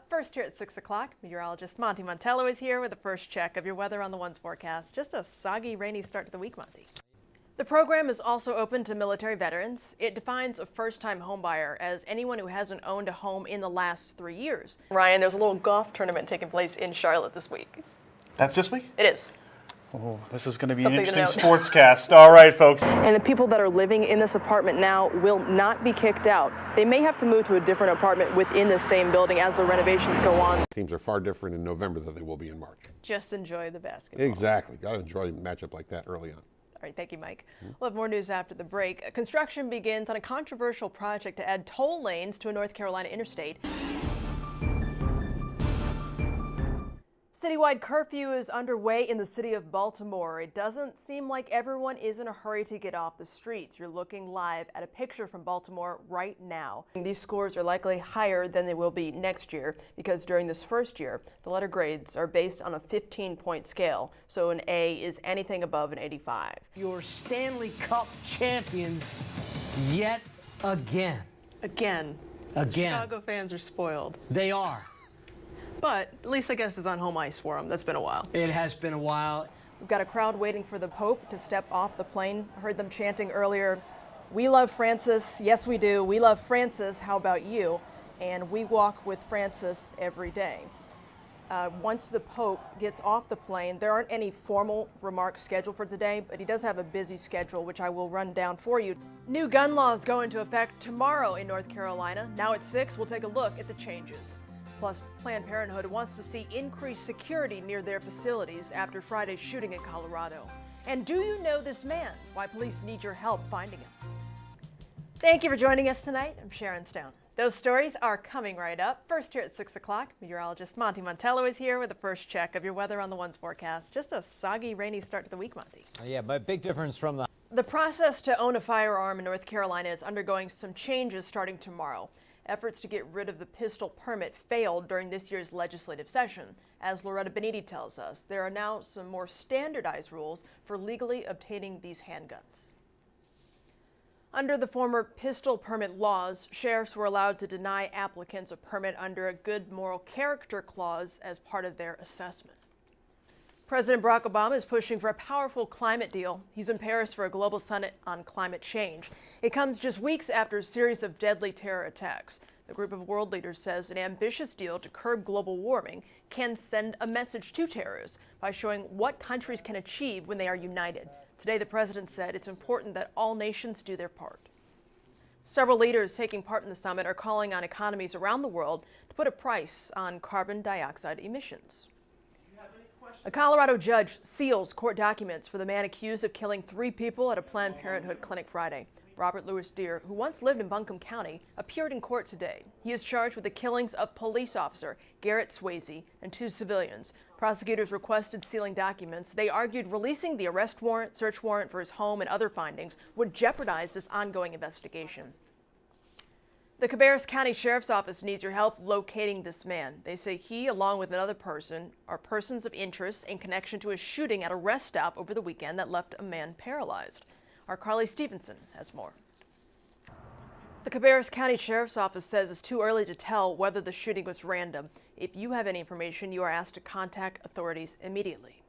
First here at 6 o'clock, meteorologist Monty Montello is here with a first check of your weather on the One's forecast. Just a soggy, rainy start to the week, Monty. The program is also open to military veterans. It defines a first-time homebuyer as anyone who hasn't owned a home in the last 3 years. Ryan, there's a little golf tournament taking place in Charlotte this week. That's this week? It is. Oh, this is going to be Something an to interesting note. sportscast. All right, folks. And the people that are living in this apartment now will not be kicked out. They may have to move to a different apartment within the same building as the renovations go on. Teams are far different in November than they will be in March. Just enjoy the basketball. Exactly. Got to enjoy a matchup like that early on. All right, thank you, Mike. We'll have more news after the break. Construction begins on a controversial project to add toll lanes to a North Carolina interstate. Citywide curfew is underway in the city of Baltimore. It doesn't seem like everyone is in a hurry to get off the streets. You're looking live at a picture from Baltimore right now. These scores are likely higher than they will be next year because during this first year, the letter grades are based on a 15-point scale. So an A is anything above an 85. Your Stanley Cup champions yet again. Again. Chicago fans are spoiled. They are. But at least I guess it's on home ice for them. That's been a while. It has been a while. We've got a crowd waiting for the Pope to step off the plane. I heard them chanting earlier, "We love Francis. Yes, we do. We love Francis. How about you?" And we walk with Francis every day. Once the Pope gets off the plane, there aren't any formal remarks scheduled for today, but he does have a busy schedule, which I will run down for you. New gun laws go into effect tomorrow in North Carolina. Now at 6, we'll take a look at the changes. Plus, Planned Parenthood wants to see increased security near their facilities after Friday's shooting in Colorado. And do you know this man? Why police need your help finding him. Thank you for joining us tonight. I'm Sharon Stone. Those stories are coming right up. First here at 6 o'clock, meteorologist Monty Montello is here with a first check of your weather on the One's forecast. Just a soggy, rainy start to the week, Monty. Yeah, but big difference from The process to own a firearm in North Carolina is undergoing some changes starting tomorrow. Efforts to get rid of the pistol permit failed during this year's legislative session. As Loretta Beniti tells us, there are now some more standardized rules for legally obtaining these handguns. Under the former pistol permit laws, sheriffs were allowed to deny applicants a permit under a good moral character clause as part of their assessment. President Barack Obama is pushing for a powerful climate deal. He's in Paris for a global summit on climate change. It comes just weeks after a series of deadly terror attacks. The group of world leaders says an ambitious deal to curb global warming can send a message to terrorists by showing what countries can achieve when they are united. Today, the president said it's important that all nations do their part. Several leaders taking part in the summit are calling on economies around the world to put a price on carbon dioxide emissions. A Colorado judge seals court documents for the man accused of killing 3 people at a Planned Parenthood clinic Friday. Robert Louis Deere, who once lived in Buncombe County, appeared in court today. He is charged with the killings of police officer Garrett Swayze and 2 civilians. Prosecutors requested sealing documents. They argued releasing the arrest warrant, search warrant for his home, and other findings would jeopardize this ongoing investigation. The Cabarrus County Sheriff's Office needs your help locating this man. They say he, along with another person, are persons of interest in connection to a shooting at a rest stop over the weekend that left a man paralyzed. Our Carly Stevenson has more. The Cabarrus County Sheriff's Office says it's too early to tell whether the shooting was random. If you have any information, you are asked to contact authorities immediately.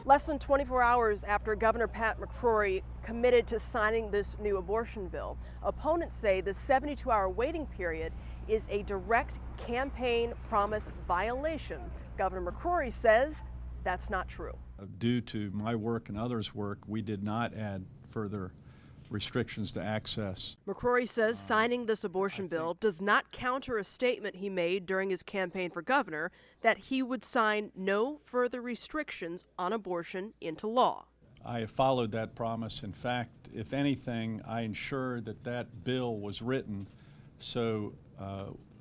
Less than 24 hours after Governor Pat McCrory committed to signing this new abortion bill, opponents say the 72-hour waiting period is a direct campaign promise violation. Governor McCrory says that's not true. Due to my work and others' work, we did not add further restrictions to access. McCrory says signing this abortion bill does not counter a statement he made during his campaign for governor that he would sign no further restrictions on abortion into law. I followed that promise. In fact, if anything, I ensured that that bill was written so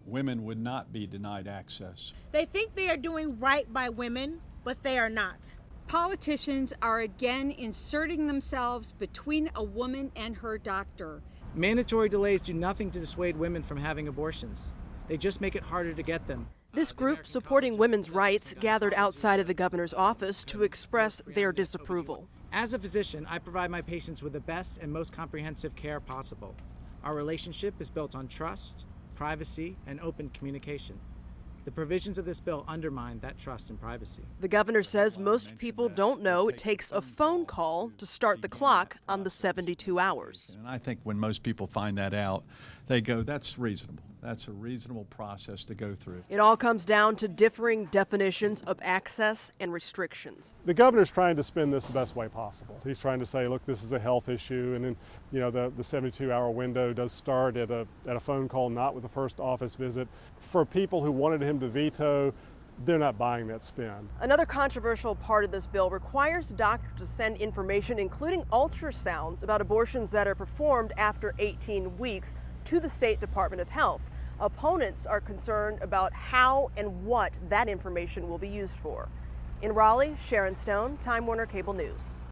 women would not be denied access. They think they are doing right by women, but they are not. Politicians are again inserting themselves between a woman and her doctor. Mandatory delays do nothing to dissuade women from having abortions. They just make it harder to get them. This group supporting women's rights gathered outside of the governor's office to express their disapproval. As a physician, I provide my patients with the best and most comprehensive care possible. Our relationship is built on trust, privacy, and open communication. The provisions of this bill undermine that trust and privacy. The governor says most people don't know it takes a phone call to start the clock on the 72 hours. And I think when most people find that out, they go, that's reasonable. That's a reasonable process to go through. It all comes down to differing definitions of access and restrictions. The governor's trying to spin this the best way possible. He's trying to say, look, this is a health issue, and then, you know, the 72-hour window does start at a phone call, not with the first office visit. For people who wanted him to veto, they're not buying that spin. Another controversial part of this bill requires doctors to send information, including ultrasounds, about abortions that are performed after 18 weeks to the State Department of Health. Opponents are concerned about how and what that information will be used for. In Raleigh, Sharon Stone, Time Warner Cable News.